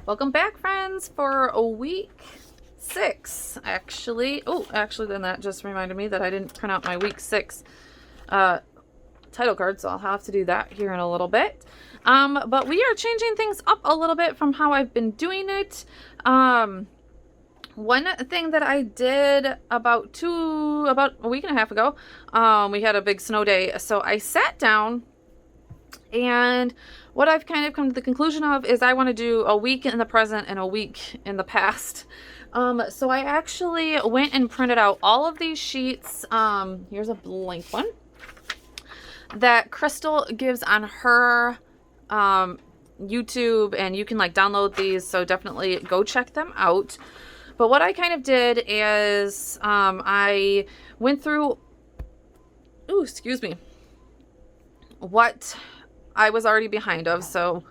Welcome back, friends, for a week 6, actually. Oh, actually, then that just reminded me that I didn't print out my week 6 title card, so I'll have to do that here in a little bit. But we are changing things up a little bit from how I've been doing it. One thing that I did about a week and a half ago, we had a big snow day, so I sat down, and what I've kind of come to the conclusion of is I want to do a week in the present and a week in the past. So I actually went and printed out all of these sheets. Here's a blank one that Crystal gives on her YouTube, and you can like download these, so definitely go check them out. But what I kind of did is I went through, what I was already behind of. So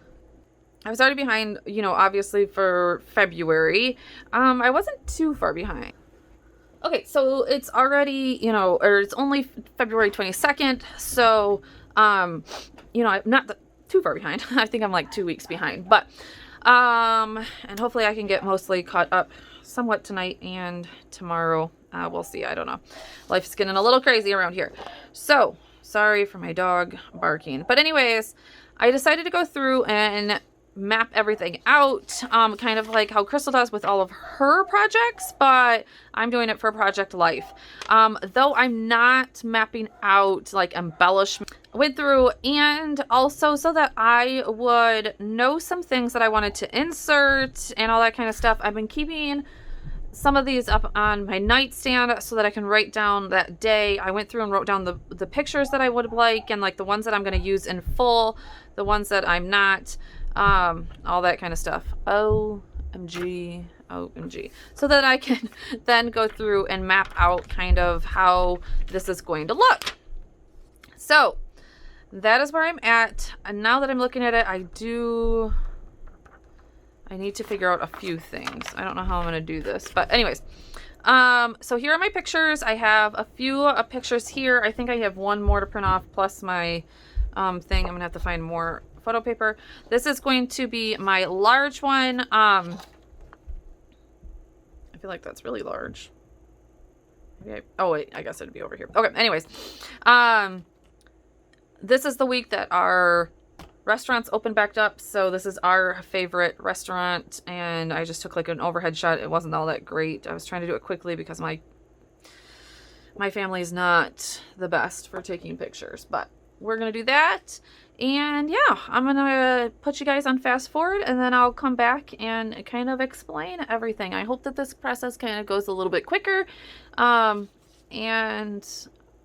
I was already behind, obviously for February. I wasn't too far behind. Okay, so it's already, or it's only February 22nd. So, I'm not too far behind. I think I'm like 2 weeks behind, but, and hopefully I can get mostly caught up somewhat tonight and tomorrow. We'll see. I don't know. Life's getting a little crazy around here. So, sorry for my dog barking. But anyways, I decided to go through and map everything out, kind of like how Crystal does with all of her projects, but I'm doing it for Project Life. Though I'm not mapping out like embellishment. I went through, and also so that I would know some things that I wanted to insert and all that kind of stuff, I've been keeping some of these up on my nightstand so that I can write down that day. I went through and wrote down the pictures that I would like, and like the ones that I'm going to use in full, the ones that I'm not, all that kind of stuff. OMG. So that I can then go through and map out kind of how this is going to look. So that is where I'm at. And now that I'm looking at it, I need to figure out a few things. I don't know how I'm going to do this, but anyways, so here are my pictures. I have a few pictures here. I think I have one more to print off plus my thing. I'm going to have to find more photo paper. This is going to be my large one. I feel like that's really large. Maybe oh wait, I guess it'd be over here. Okay, anyways, this is the week that our restaurants open back up, so this is our favorite restaurant, and I just took like an overhead shot. It wasn't all that great. I was trying to do it quickly because my family is not the best for taking pictures, but we're gonna do that. And yeah, I'm gonna put you guys on fast forward, and then I'll come back and kind of explain everything. I hope that this process kind of goes a little bit quicker, and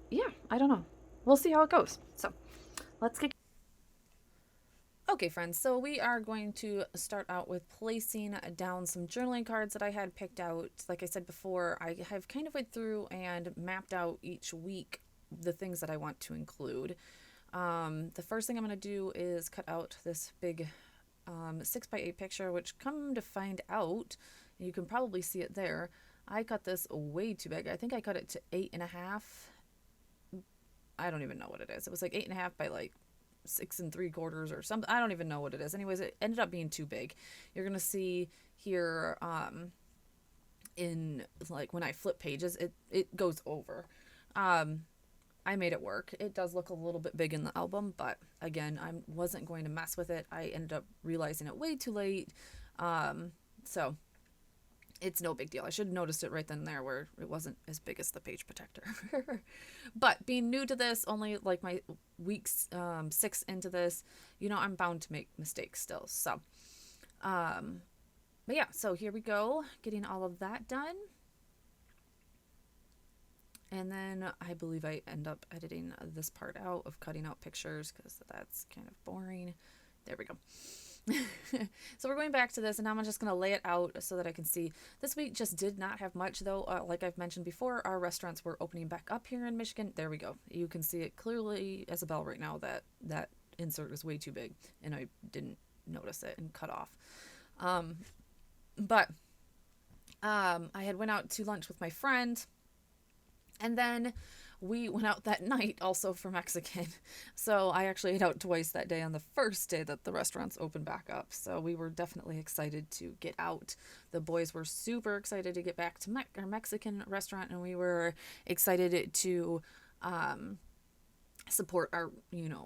yeah, I don't know, we'll see how it goes. So let's get okay, friends, so we are going to start out with placing down some journaling cards that I had picked out. Like I said before, I have kind of went through and mapped out each week the things that I want to include. The first thing I'm going to do is cut out this big 6x8 picture, which, come to find out, you can probably see it there, I cut this way too big. I think I cut it to 8.5. I don't even know what it is. It was like 8.5 by like 6 3/4 or something. I don't even know what it is. Anyways, it ended up being too big. You're gonna see here in like when I flip pages, it goes over. I made it work. It does look a little bit big in the album, but again, I wasn't going to mess with it. I ended up realizing it way too late. So it's no big deal. I should have noticed it right then and there where it wasn't as big as the page protector. But being new to this, only like my weeks 6 into this, I'm bound to make mistakes still. So, but yeah, so here we go, getting all of that done. And then I believe I end up editing this part out of cutting out pictures because that's kind of boring. There we go. So we're going back to this, and now I'm just going to lay it out so that I can see. This week just did not have much, though. Like I've mentioned before, our restaurants were opening back up here in Michigan. There we go. You can see it clearly as a bell right now that insert is way too big, and I didn't notice it and cut off. But I had went out to lunch with my friend, and then we went out that night also for Mexican. So I actually ate out twice that day on the first day that the restaurants opened back up. So we were definitely excited to get out. The boys were super excited to get back to our Mexican restaurant, and we were excited to support our,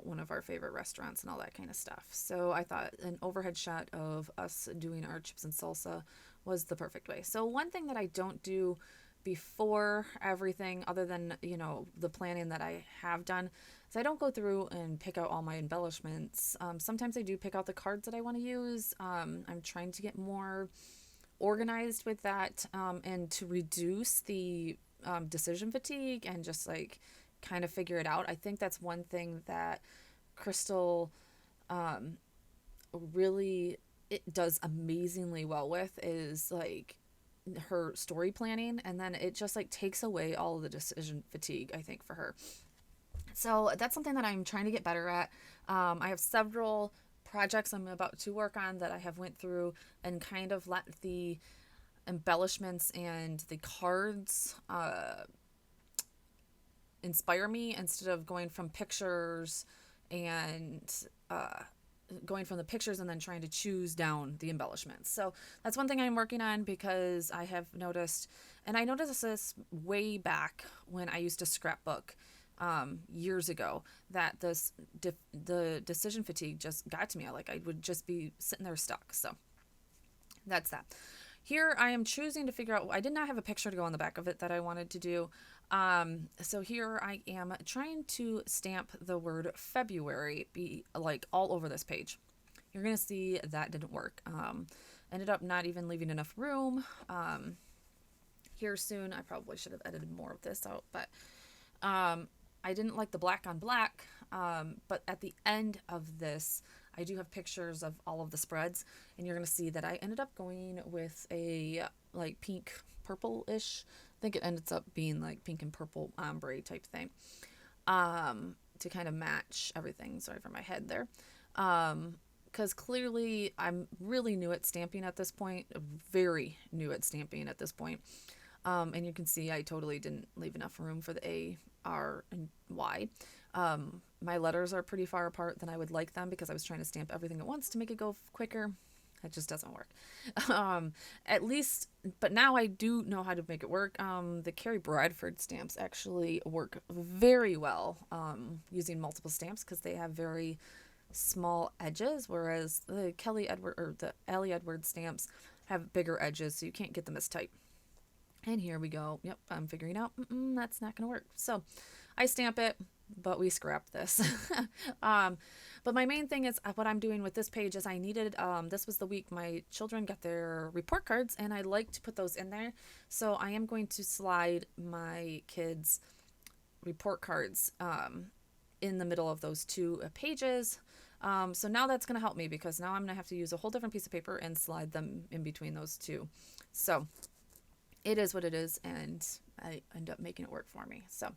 one of our favorite restaurants and all that kind of stuff. So I thought an overhead shot of us doing our chips and salsa was the perfect way. So one thing that I don't do before everything, other than, the planning that I have done, is I don't go through and pick out all my embellishments. Sometimes I do pick out the cards that I want to use. I'm trying to get more organized with that, and to reduce the decision fatigue and just like kind of figure it out. I think that's one thing that Crystal really it does amazingly well with, is like her story planning, and then it just like takes away all of the decision fatigue, I think, for her. So that's something that I'm trying to get better at. I have several projects I'm about to work on that I have went through and kind of let the embellishments and the cards inspire me, instead of going from pictures and going from the pictures and then trying to choose down the embellishments. So that's one thing I'm working on, because I have noticed, and I noticed this way back when I used to scrapbook years ago, that the decision fatigue just got to me. Like I would just be sitting there stuck. So that's that. Here I am choosing to figure out, I did not have a picture to go on the back of it that I wanted to do. So here I am trying to stamp the word February be like all over this page. You're going to see that didn't work. Ended up not even leaving enough room. Here soon, I probably should have edited more of this out, but I didn't like the black on black, but at the end of this, I do have pictures of all of the spreads, and you're going to see that I ended up going with a like pink purple-ish. I think it ends up being like pink and purple ombre type thing, to kind of match everything. Sorry for my head there. Because clearly I'm really new at stamping at this point, very new at stamping at this point. And you can see I totally didn't leave enough room for the A, R, and Y. My letters are pretty far apart than I would like them, because I was trying to stamp everything at once to make it go quicker. It just doesn't work. At least, but now I do know how to make it work. The Carrie Bradford stamps actually work very well using multiple stamps, because they have very small edges, whereas the Allie Edwards stamps have bigger edges, so you can't get them as tight. And here we go. Yep, I'm figuring out that's not going to work. So I stamp it, but we scrap this. But my main thing is what I'm doing with this page is I needed, this was the week my children got their report cards, and I like to put those in there. So I am going to slide my kids' report cards in the middle of those two pages. So now that's going to help me, because now I'm going to have to use a whole different piece of paper and slide them in between those two. So it is what it is, and I end up making it work for me. So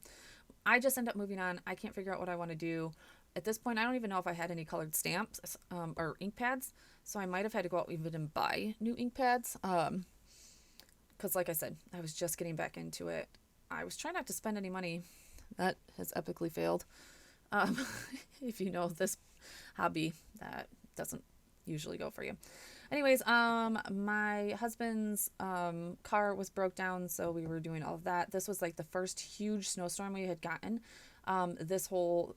I just end up moving on. I can't figure out what I want to do. At this point, I don't even know if I had any colored stamps or ink pads, so I might have had to go out even and buy new ink pads. Because like I said, I was just getting back into it. I was trying not to spend any money. That has epically failed. If you know this hobby, that doesn't usually go for you. Anyways, my husband's car was broke down, so we were doing all of that. This was like the first huge snowstorm we had gotten. This whole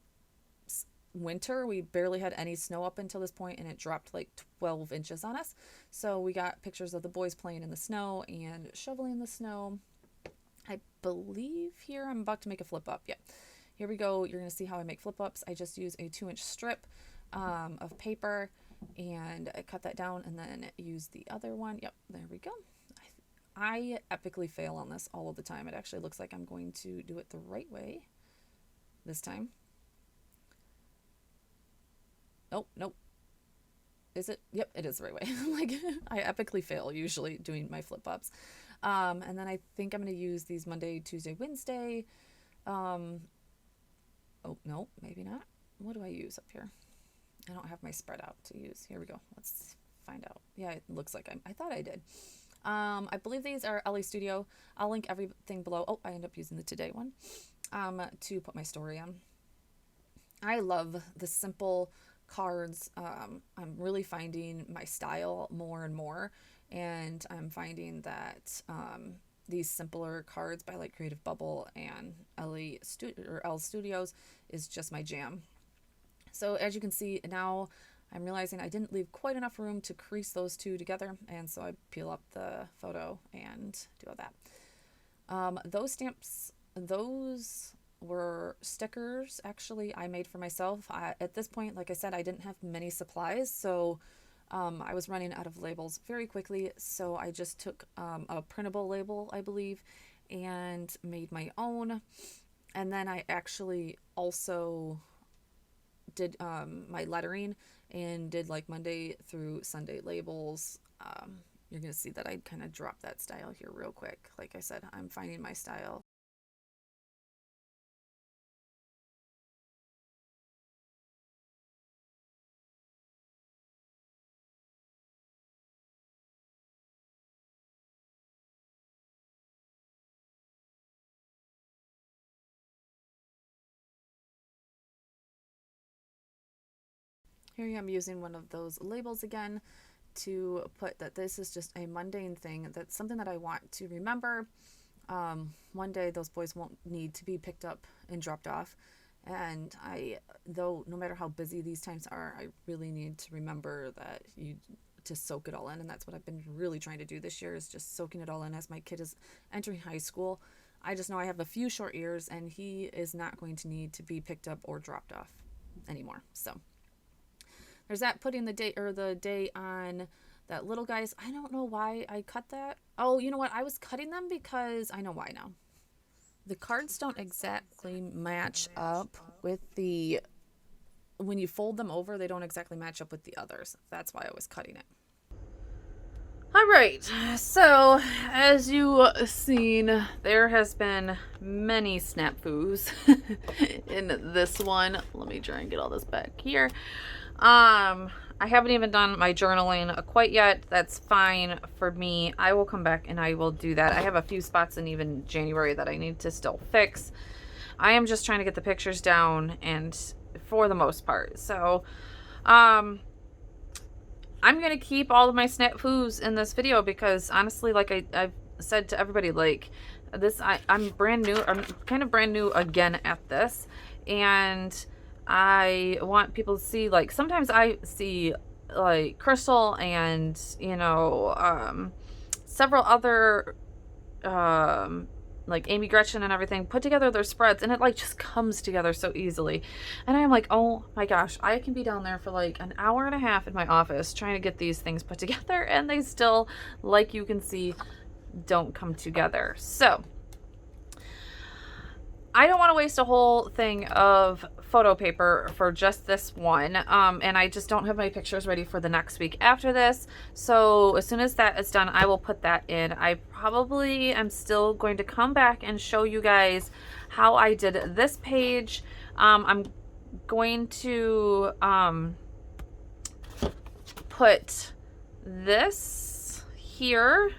winter, we barely had any snow up until this point, and it dropped like 12 inches on us. So we got pictures of the boys playing in the snow and shoveling the snow. I believe here I'm about to make a flip up. Yeah, here we go. You're going to see how I make flip ups. I just use a 2-inch strip of paper, and I cut that down and then use the other one. Yep, there we go. I epically fail on this all of the time. It actually looks like I'm going to do it the right way this time. Nope. Is it? Yep, it is the right way. Like, I epically fail usually doing my flip ups. And then I think I'm going to use these Monday, Tuesday, Wednesday. Oh, no, maybe not. What do I use up here? I don't have my spread out to use. Here we go. Let's find out. Yeah, it looks like I thought I did. I believe these are LA Studio. I'll link everything below. Oh, I end up using the Today one. to put my story on. I love the simple cards. I'm really finding my style more and more, and I'm finding that these simpler cards by like Creative Bubble and L Studios is just my jam. So as you can see now, I'm realizing I didn't leave quite enough room to crease those two together, and so I peel up the photo and do all that. Those stamps, those were stickers actually I made for myself. At this point, like I said, I didn't have many supplies, so I was running out of labels very quickly, so I just took a printable label, I believe, and made my own. And then I actually also did my lettering and did like Monday through Sunday labels. You're going to see that I kind of dropped that style here real quick. Like I said, I'm finding my style. Here I am using one of those labels again to put that this is just a mundane thing. That's something that I want to remember. One day those boys won't need to be picked up and dropped off. And though no matter how busy these times are, I really need to remember that to soak it all in. And that's what I've been really trying to do this year, is just soaking it all in as my kid is entering high school. I just know I have a few short years and he is not going to need to be picked up or dropped off anymore. So there's that, putting the day on that little guy's. I don't know why I cut that. Oh, you know what? I was cutting them because I know why now. The cards don't exactly match up with when you fold them over, they don't exactly match up with the others. That's why I was cutting it. All right, so as you seen, there has been many snafus in this one. Let me try and get all this back here. I haven't even done my journaling quite yet. That's fine for me. I will come back and I will do that. I have a few spots in even January that I need to still fix. I am just trying to get the pictures down, and for the most part. So, I'm going to keep all of my snafus in this video because honestly, like I've said to everybody, like this, I'm brand new. I'm kind of brand new again at this, and I want people to see, like, sometimes I see like Crystal and, you know, several other, like Amy Gretchen and everything put together their spreads, and it like just comes together so easily. And I'm like, oh my gosh, I can be down there for like an hour and a half in my office trying to get these things put together, and they still, like you can see, don't come together. So I don't want to waste a whole thing of photo paper for just this one. And I just don't have my pictures ready for the next week after this. So as soon as that is done, I will put that in. I probably am still going to come back and show you guys how I did this page. I'm going to put this here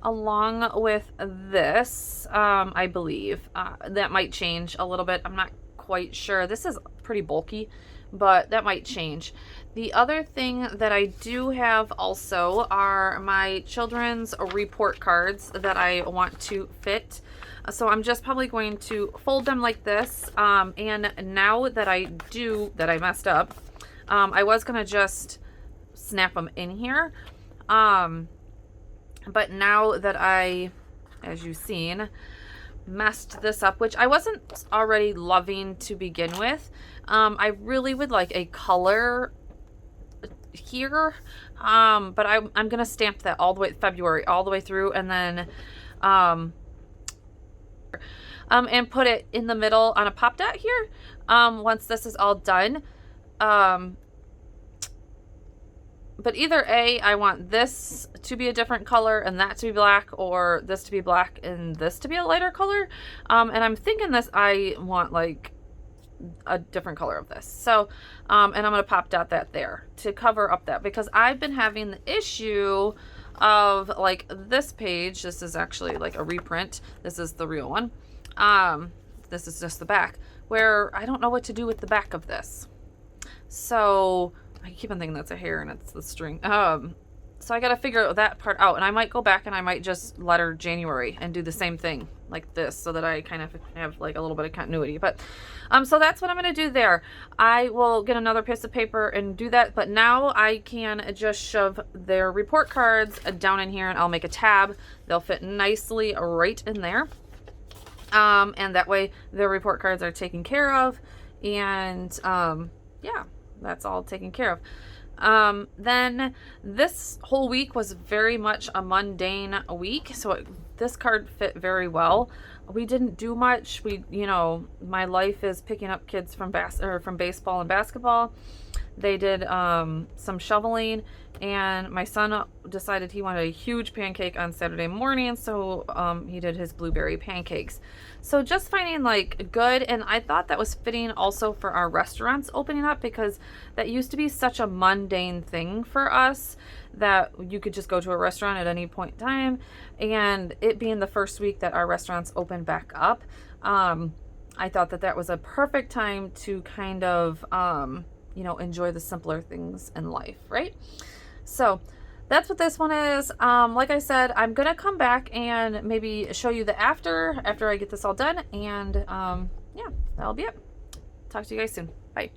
along with this, I believe. That might change a little bit. I'm not quite sure. This is pretty bulky, but that might change. The other thing that I do have also are my children's report cards that I want to fit. So I'm just probably going to fold them like this. And now that I messed up, I was going to just snap them in here. But now that I, as you've seen, messed this up, which I wasn't already loving to begin with, I really would like a color here, but I'm going to stamp that all the way February, all the way through, and then and put it in the middle on a pop dot here, once this is all done. But either A, I want this to be a different color and that to be black, or this to be black and this to be a lighter color. And I'm thinking this, I want like a different color of this. So, and I'm going to pop dot that there to cover up that, because I've been having the issue of like this page. This is actually like a reprint. This is the real one. This is just the back, where I don't know what to do with the back of this. So I keep on thinking that's a hair and it's the string. So I got to figure that part out, and I might go back and I might just letter January and do the same thing like this, so that I kind of have like a little bit of continuity. But so that's what I'm going to do there. I will get another piece of paper and do that, but now I can just shove their report cards down in here, and I'll make a tab. They'll fit nicely right in there. And that way their report cards are taken care of, and yeah, that's all taken care of. Then this whole week was very much a mundane week, so this card fit very well. We didn't do much. My life is picking up kids from baseball and basketball. They did some shoveling, and my son decided he wanted a huge pancake on Saturday morning, so he did his blueberry pancakes. So just finding like good, and I thought that was fitting also for our restaurants opening up, because that used to be such a mundane thing for us, that you could just go to a restaurant at any point in time, and it being the first week that our restaurants opened back up, I thought that was a perfect time to kind of enjoy the simpler things in life, right? So that's what this one is. Like I said, I'm gonna come back and maybe show you the after I get this all done, and yeah, that'll be it. Talk to you guys soon. Bye.